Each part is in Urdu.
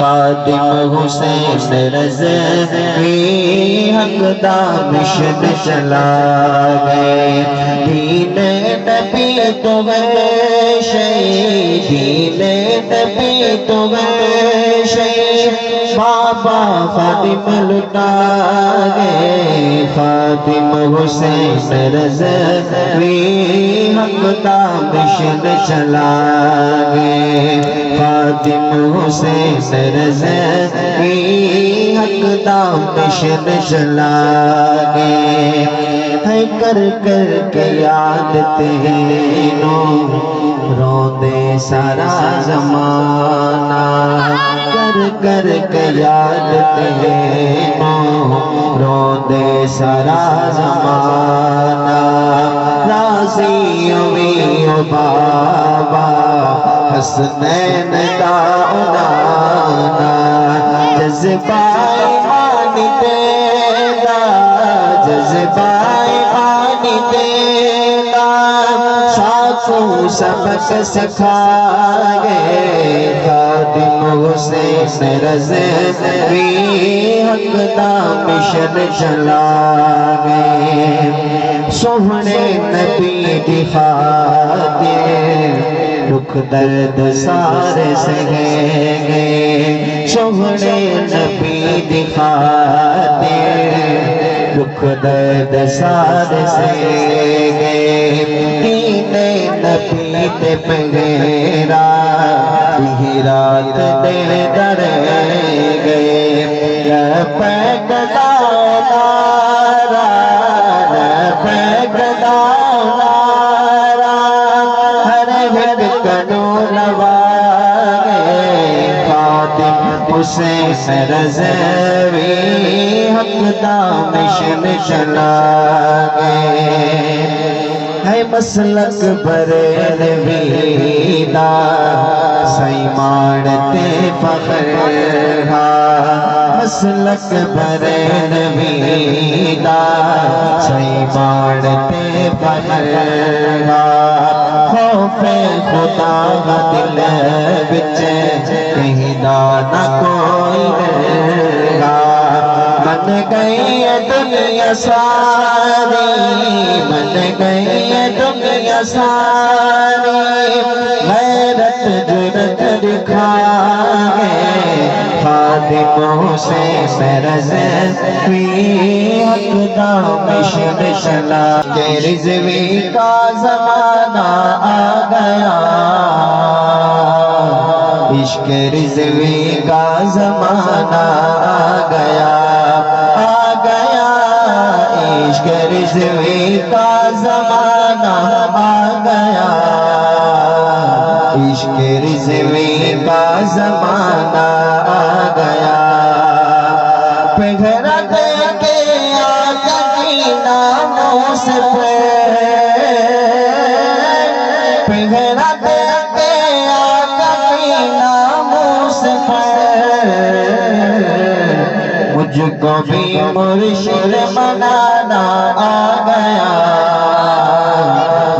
خادم حسین رضوی حق دامشن چلا گئے دین نبی تو گئے شہید دین نبی تو گئے شہید بابا خادم لٹا گئے خادم حسین رضوی حق دامشن چلا گئے خادم حسین رضوی حق دامشن چلا گئے ہے کر کر کے یاد تینوں روندے سارا زمانہ کر کر کے یاد تینوں روندے سارا زمانہ راضی ہوئی ہو بابا حسنین دا عنانا جذبہ ایمان تیرا جذبہ ایمان تیرا ساتھوں سبق سکھائے خادم حسین رضوی حق دامشن چلا گئے سوہنے نبی دی خاطر دکھ درد سارے سہیں گے سوہنے نبی دی خاطر دکھ درد سارے سہیں گے دین نبی تے پگیرا بھی رات دے در گئے پیگ نارا پیگ نارا ہر ہر کنو لوائے خادم حسین رضوی حق دامشن چلا گئے ہے مسلک بریلوی دا سائی مانتے فخر مسلک بریلوی دا سائی مانتے فخر خوف خدا کا دل بچ کہیں نہ کوئی گا من گئی دنیا ساری من گئی دنیا ساری غیرت جرت دکھائے خادم حسین رضوی حق دامشن چلا کہ رضوی کا زمانہ آ گیا عشق رضوی کا زمانہ آ گیا عشق رضوی کا زمانہ آ گیا عشق رضوی کا زمانہ آ گیا پگھرا دے کے آقا کی ناموس پہ پگھرا دے کے آقا کی ناموس پہ مجھ کو بھی مرشد منانا آ گیا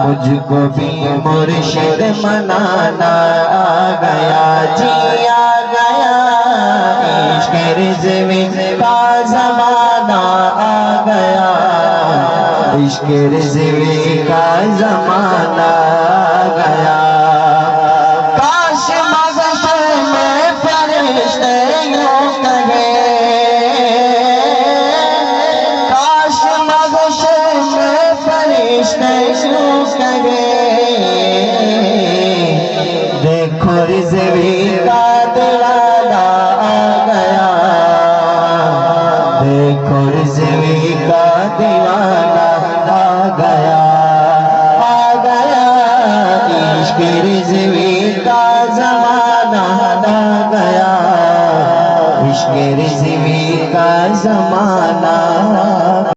مجھ کو بھی مرشد منانا آ گیا جی آ گیا عشق رضوی کا زمانہ آ گیا عشق رضوی کا زمانہ آ گیا کاش مغفر میں فرشتے یوں کہے کاش مغفر میں فرشتے یوں کہے دیکھو رضوی کا دیوانہ آ گیا دیکھو رضوی کا دیوانہ آ گیا عشق رضوی کا زمانہ آ گیا عشق رضوی کا زمانہ